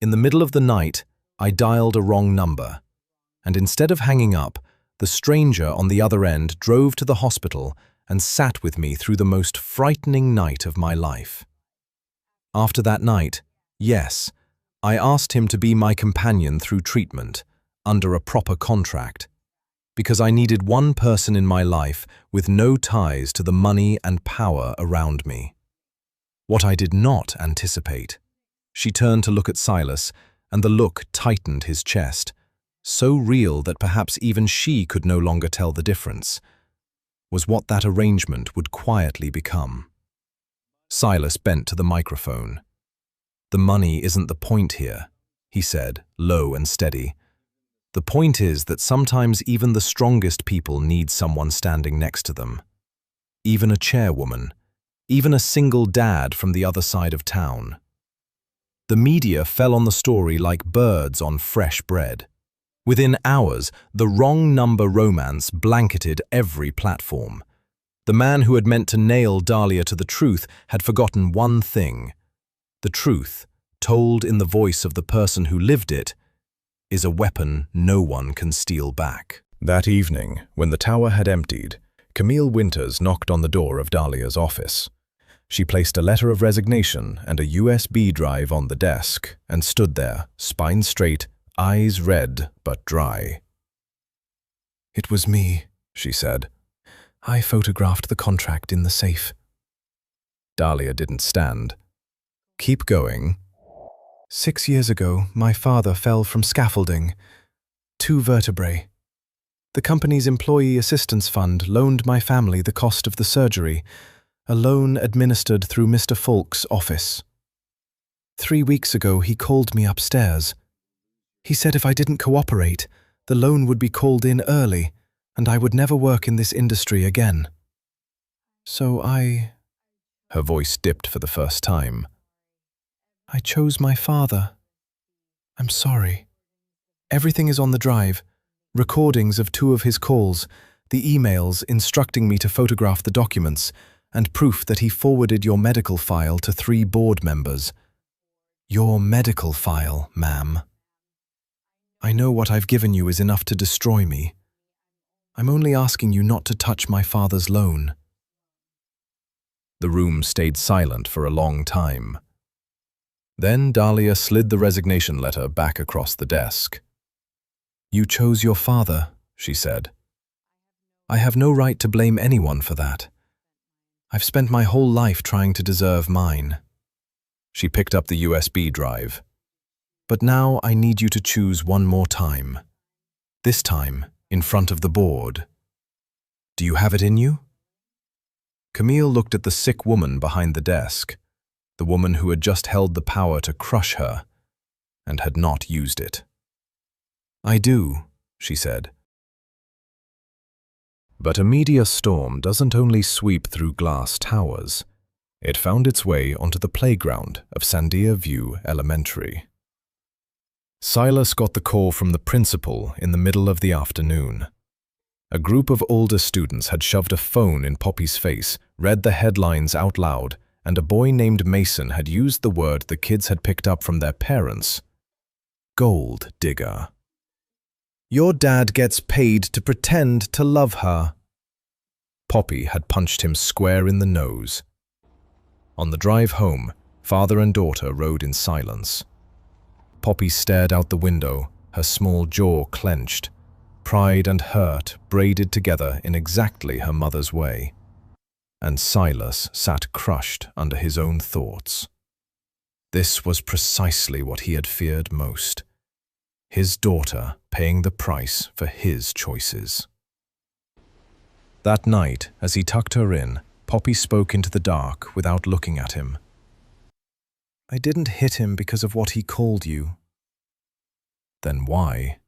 [SPEAKER 1] In the middle of the night, I dialed a wrong number. And instead of hanging up, the stranger on the other end drove to the hospital and sat with me through the most frightening night of my life. After that night, yes, I asked him to be my companion through treatment, under a proper contract, because I needed one person in my life with no ties to the money and power around me. What I did not anticipate. She turned to look at Silas, and the look tightened his chest, so real that perhaps even she could no longer tell the difference, was what that arrangement would quietly become. Silas bent to the microphone. "The money isn't the point here," he said, low and steady. "The point is that sometimes even the strongest people need someone standing next to them. Even a chairwoman, even a single dad from the other side of town." The media fell on the story like birds on fresh bread. Within hours, the wrong number romance blanketed every platform. The man who had meant to nail Dahlia to the truth had forgotten one thing. The truth, told in the voice of the person who lived it, is a weapon no one can steal back.
[SPEAKER 2] That evening, when the tower had emptied, Camille Winters knocked on the door of Dahlia's office. She placed a letter of resignation and a USB drive on the desk and stood there, spine straight, eyes red but dry. "It was me," she said. "I photographed the contract in the safe." Dahlia didn't stand. "Keep going." "6 years ago, my father fell from scaffolding. 2 vertebrae. The company's employee assistance fund loaned my family the cost of the surgery, a loan administered through Mr. Falk's office. 3 weeks ago, he called me upstairs. He said if I didn't cooperate, the loan would be called in early, and I would never work in this industry again. So Her voice dipped for the first time. "I chose my father. I'm sorry. Everything is on the drive. Recordings of 2 of his calls, the emails instructing me to photograph the documents, and proof that he forwarded your medical file to 3 board members. Your medical file, ma'am. I know what I've given you is enough to destroy me. I'm only asking you not to touch my father's loan." The room stayed silent for a long time. Then Dahlia slid the resignation letter back across the desk. "You chose your father," she said. "I have no right to blame anyone for that. I've spent my whole life trying to deserve mine." She picked up the USB drive. "But now I need you to choose one more time. This time, in front of the board. Do you have it in you?" Camille looked at the sick woman behind the desk, the woman who had just held the power to crush her, and had not used it. "I do," she said. But a media storm doesn't only sweep through glass towers. It found its way onto the playground of Sandia View Elementary. Silas got the call from the principal in the middle of the afternoon. A group of older students had shoved a phone in Poppy's face, read the headlines out loud, and a boy named Mason had used the word the kids had picked up from their parents: gold digger. "Your dad gets paid to pretend to love her." Poppy had punched him square in the nose. On the drive home, father and daughter rode in silence. Poppy stared out the window, her small jaw clenched, pride and hurt braided together in exactly her mother's way. And Silas sat crushed under his own thoughts. This was precisely what he had feared most. His daughter paying the price for his choices. That night, as he tucked her in, Poppy spoke into the dark without looking at him. "I didn't hit him because of what he called you." "Then why?"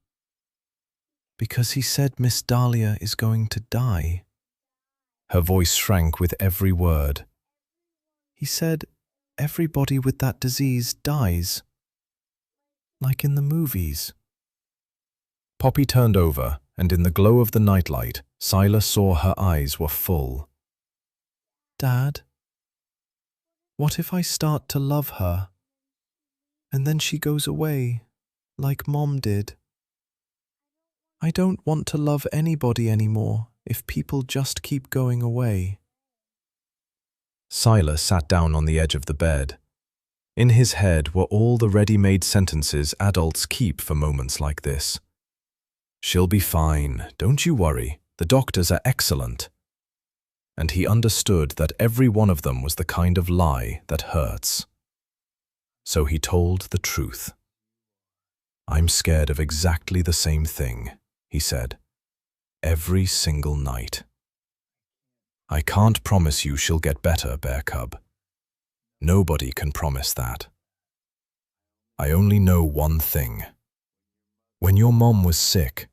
[SPEAKER 2] "Because he said Miss Dahlia is going to die." Her voice shrank with every word. "He said everybody with that disease dies. Like in the movies." Poppy turned over,
[SPEAKER 1] and in the glow of the nightlight, Silas saw her eyes were full.
[SPEAKER 3] Dad, what if I start to love her, and then she goes away, like Mom did? I don't want to love anybody anymore if people just keep going away.
[SPEAKER 1] Silas sat down on the edge of the bed. In his head were all the ready-made sentences adults keep for moments like this. "She'll be fine, don't you worry, the doctors are excellent." And he understood that every one of them was the kind of lie that hurts. So he told the truth. "I'm scared of exactly the same thing," he said, "every single night. I can't promise you she'll get better, Bear Cub. Nobody can promise that. I only know one thing. When your mom was sick,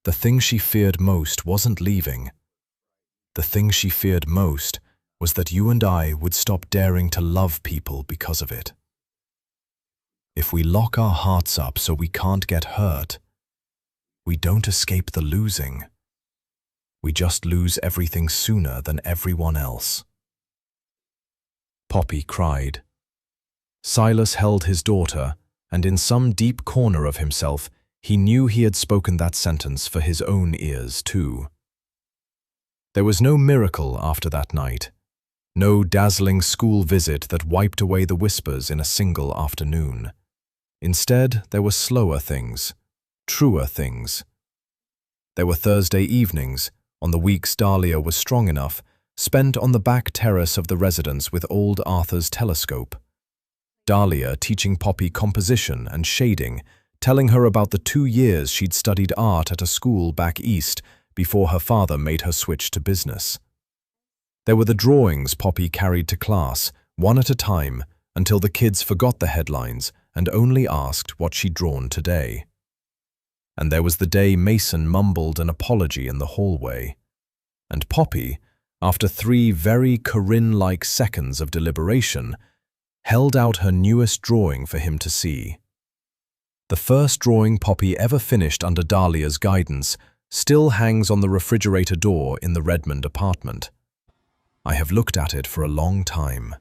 [SPEAKER 1] the thing she feared most wasn't leaving. The thing she feared most was that you and I would stop daring to love people because of it. If we lock our hearts up so we can't get hurt, we don't escape the losing. We just lose everything sooner than everyone else." Poppy cried. Silas held his daughter, and in some deep corner of himself, he knew he had spoken that sentence for his own ears too. There was no miracle after that night, no dazzling school visit that wiped away the whispers in a single afternoon. Instead, there were slower things, truer things. There were Thursday evenings, on the weeks Dahlia was strong enough, spent on the back terrace of the residence with old Arthur's telescope. Dahlia teaching Poppy composition and shading, telling her about the 2 years she'd studied art at a school back east before her father made her switch to business. There were the drawings Poppy carried to class, one at a time, until the kids forgot the headlines and only asked what she'd drawn today. And there was the day Mason mumbled an apology in the hallway. And Poppy, after 3 very Corinne-like seconds of deliberation, held out her newest drawing for him to see. The first drawing Poppy ever finished under Dahlia's guidance still hangs on the refrigerator door in the Redmond apartment. I have looked at it for a long time.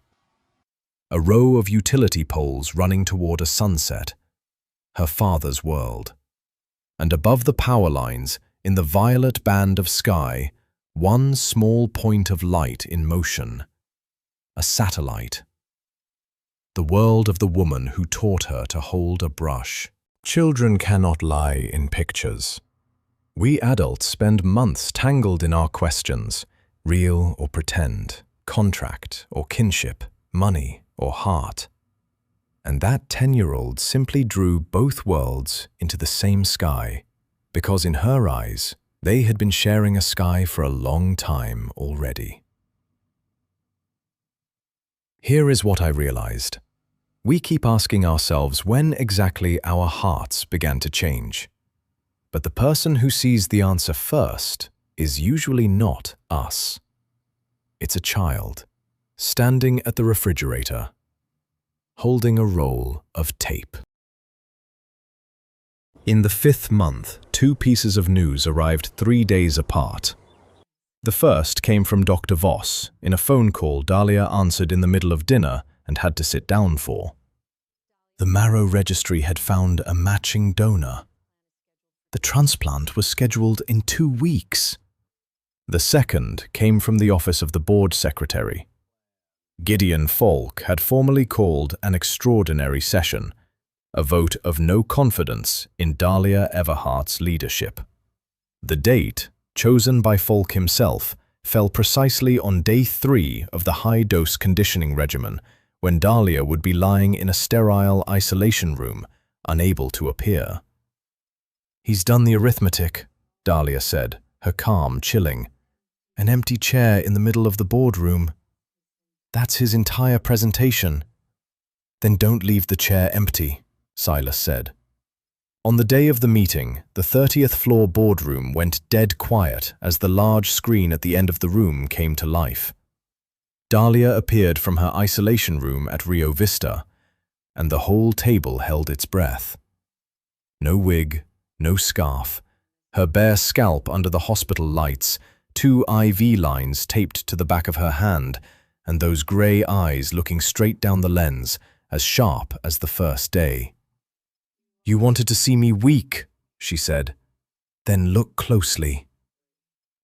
[SPEAKER 1] A row of utility poles running toward a sunset, her father's world. And above the power lines, in the violet band of sky, one small point of light in motion. A satellite. The world of the woman who taught her to hold a brush. Children cannot lie in pictures. We adults spend months tangled in our questions, real or pretend, contract or kinship, money or heart. And that 10-year-old simply drew both worlds into the same sky, because in her eyes, they had been sharing a sky for a long time already. Here is what I realized. We keep asking ourselves when exactly our hearts began to change. But the person who sees the answer first is usually not us. It's a child, standing at the refrigerator, holding a roll of tape. In the 5th month, 2 pieces of news arrived 3 days apart. The first came from Dr. Voss in a phone call Dahlia answered in the middle of dinner and had to sit down for. The marrow registry had found a matching donor. The transplant was scheduled in 2 weeks. The second came from the office of the board secretary. Gideon Falk had formally called an extraordinary session, a vote of no confidence in Dahlia Everhart's leadership. The date, chosen by Falk himself, fell precisely on day 3 of the high-dose conditioning regimen, when Dahlia would be lying in a sterile isolation room, unable to appear. "He's done the arithmetic," Dahlia said, her calm chilling. "An empty chair in the middle of the boardroom. That's his entire presentation." "Then don't leave the chair empty," Silas said. On the day of the meeting, the 30th floor boardroom went dead quiet as the large screen at the end of the room came to life. Dahlia appeared from her isolation room at Rio Vista, and the whole table held its breath. No wig, no scarf, her bare scalp under the hospital lights, 2 IV lines taped to the back of her hand, and those grey eyes looking straight down the lens, as sharp as the first day. "You wanted to see me weak," she said. "Then look closely.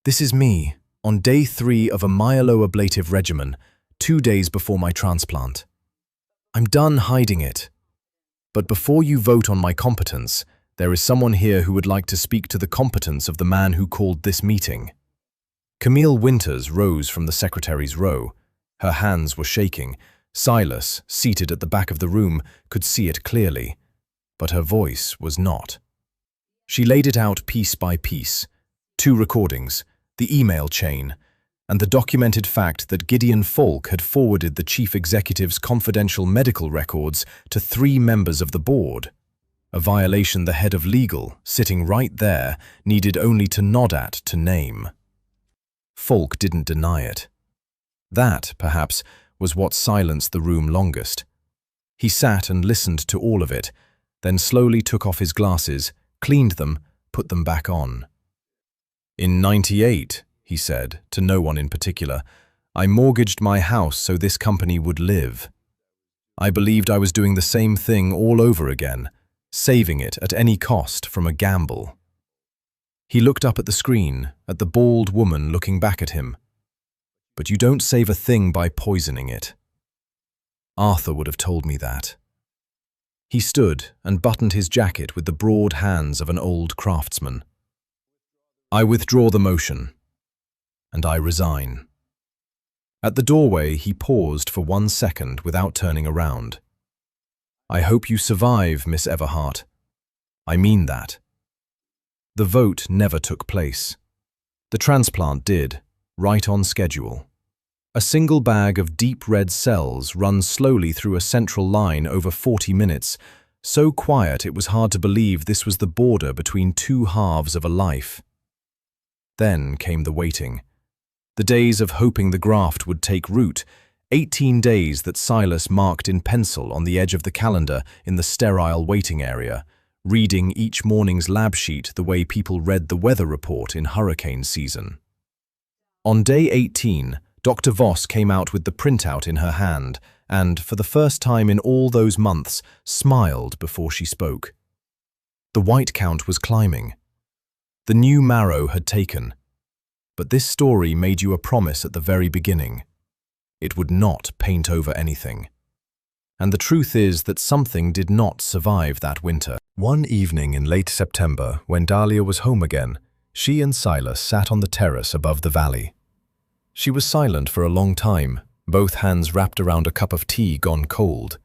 [SPEAKER 1] This is me, on day 3 of a myeloablative regimen, 2 days before my transplant. I'm done hiding it. But before you vote on my competence, there is someone here who would like to speak to the competence of the man who called this meeting." Camille Winters rose from the secretary's row. Her hands were shaking. Silas, seated at the back of the room, could see it clearly, but her voice was not. She laid it out piece by piece: 2 recordings, the email chain, and the documented fact that Gideon Falk had forwarded the chief executive's confidential medical records to 3 members of the board. A violation the head of legal, sitting right there, needed only to nod at to name. Falk didn't deny it. That, perhaps, was what silenced the room longest. He sat and listened to all of it, then slowly took off his glasses, cleaned them, put them back on. "In '98, he said, to no one in particular, "I mortgaged my house so this company would live. I believed I was doing the same thing all over again, saving it at any cost from a gamble." He looked up at the screen, at the bald woman looking back at him. "But you don't save a thing by poisoning it. Arthur would have told me that." He stood and buttoned his jacket with the broad hands of an old craftsman. "I withdraw the motion, and I resign." At the doorway, he paused for 1 second without turning around. "I hope you survive, Miss Everhart. I mean that." The vote never took place. The transplant did, right on schedule. A single bag of deep red cells runs slowly through a central line over 40 minutes, so quiet it was hard to believe this was the border between 2 halves of a life. Then came the waiting. The days of hoping the graft would take root, 18 days that Silas marked in pencil on the edge of the calendar in the sterile waiting area, reading each morning's lab sheet the way people read the weather report in hurricane season. On day 18, Dr. Voss came out with the printout in her hand and, for the first time in all those months, smiled before she spoke. The white count was climbing. The new marrow had taken. But this story made you a promise at the very beginning. It would not paint over anything. And the truth is that something did not survive that winter. One evening in late September, when Dahlia was home again, she and Silas sat on the terrace above the valley. She was silent for a long time, both hands wrapped around a cup of tea gone cold,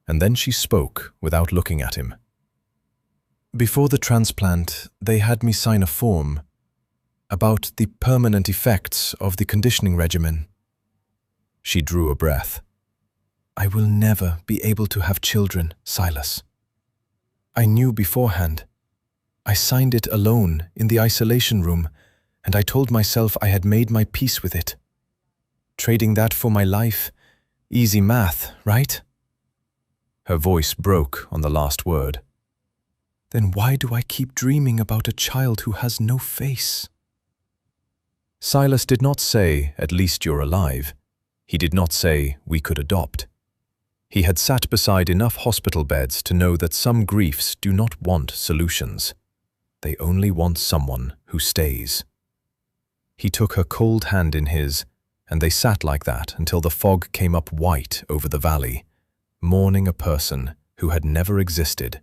[SPEAKER 1] and then she spoke without looking at him. "Before the transplant, they had me sign a form about the permanent effects of the conditioning regimen." She drew a breath. "I will never be able to have children, Silas. I knew beforehand. I signed it alone in the isolation room, and I told myself I had made my peace with it. Trading that for my life, easy math, right?" Her voice broke on the last word. "Then why do I keep dreaming about a child who has no face?" Silas did not say, "At least you're alive." He did not say, "We could adopt." He had sat beside enough hospital beds to know that some griefs do not want solutions. They only want someone who stays. He took her cold hand in his, and they sat like that until the fog came up white over the valley, mourning a person who had never existed,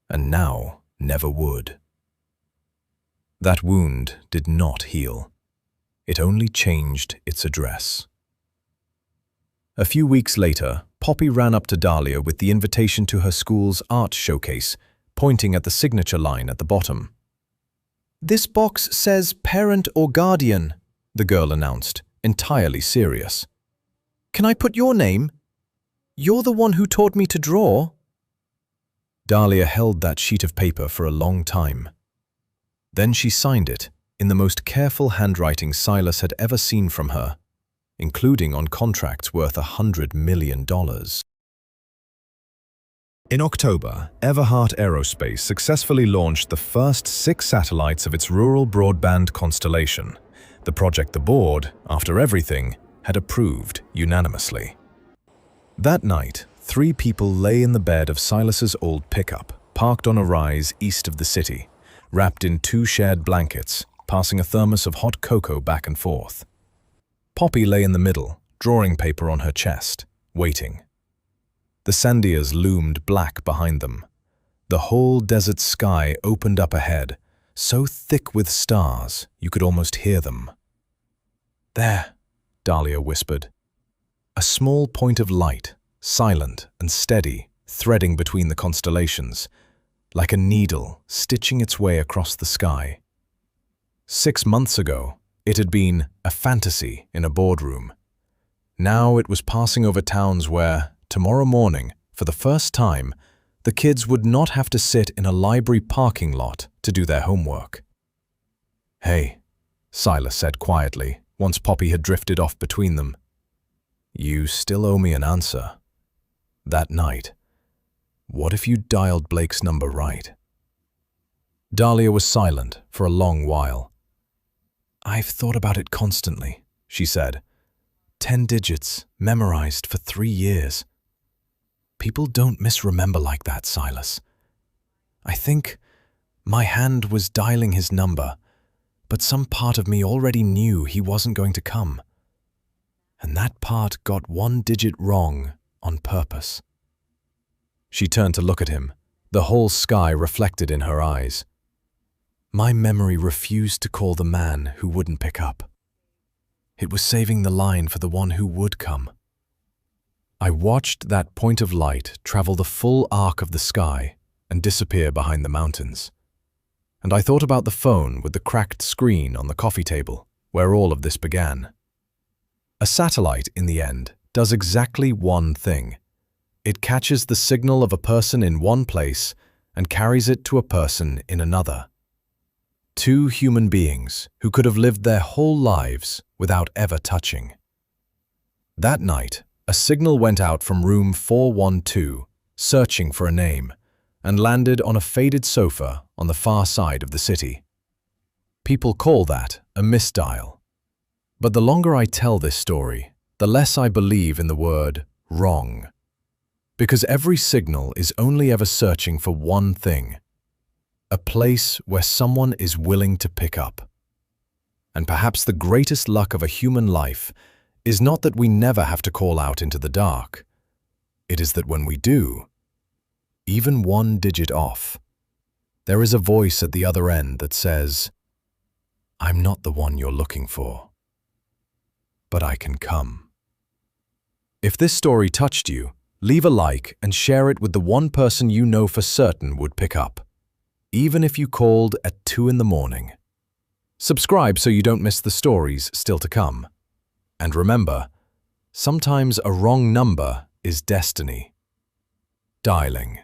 [SPEAKER 1] and now never would. That wound did not heal. It only changed its address. A few weeks later, Poppy ran up to Dahlia with the invitation to her school's art showcase, pointing at the signature line at the bottom. "This box says parent or guardian," the girl announced, entirely serious. "Can I put your name? You're the one who taught me to draw." Dahlia held that sheet of paper for a long time. Then she signed it, in the most careful handwriting Silas had ever seen from her, including on contracts worth $100 million. In October, Everhart Aerospace successfully launched the first 6 satellites of its rural broadband constellation, the project the board, after everything, had approved unanimously. That night, 3 people lay in the bed of Silas's old pickup, parked on a rise east of the city, wrapped in 2 shared blankets, passing a thermos of hot cocoa back and forth. Poppy lay in the middle, drawing paper on her chest, waiting. The Sandias loomed black behind them. The whole desert sky opened up ahead, so thick with stars you could almost hear them. "There," Dahlia whispered. A small point of light, silent and steady, threading between the constellations, like a needle stitching its way across the sky. 6 months ago, it had been a fantasy in a boardroom. Now it was passing over towns where, tomorrow morning, for the first time, the kids would not have to sit in a library parking lot to do their homework. "Hey," Silas said quietly, once Poppy had drifted off between them. "You still owe me an answer. That night, what if you dialed Blake's number right?" Dahlia was silent for a long while. "I've thought about it constantly," she said. 10 digits, memorized for 3 years. People don't misremember like that, Silas. I think my hand was dialing his number, but some part of me already knew he wasn't going to come. And that part got 1 digit wrong on purpose. She turned to look at him, the whole sky reflected in her eyes. My memory refused to call the man who wouldn't pick up. It was saving the line for the one who would come. I watched that point of light travel the full arc of the sky and disappear behind the mountains. And I thought about the phone with the cracked screen on the coffee table, where all of this began. A satellite, in the end, does exactly one thing. It catches the signal of a person in one place and carries it to a person in another. 2 human beings who could have lived their whole lives without ever touching. That night, a signal went out from room 412, searching for a name, and landed on a faded sofa on the far side of the city. People call that a misdial. But the longer I tell this story, the less I believe in the word wrong. Because every signal is only ever searching for one thing: a place where someone is willing to pick up. And perhaps the greatest luck of a human life is not that we never have to call out into the dark. It is that when we do, even 1 digit off, there is a voice at the other end that says, "I'm not the one you're looking for, but I can come." If this story touched you, leave a like and share it with the one person you know for certain would pick up, even if you called at 2 in the morning. Subscribe so you don't miss the stories still to come. And remember, sometimes a wrong number is destiny. Dialing.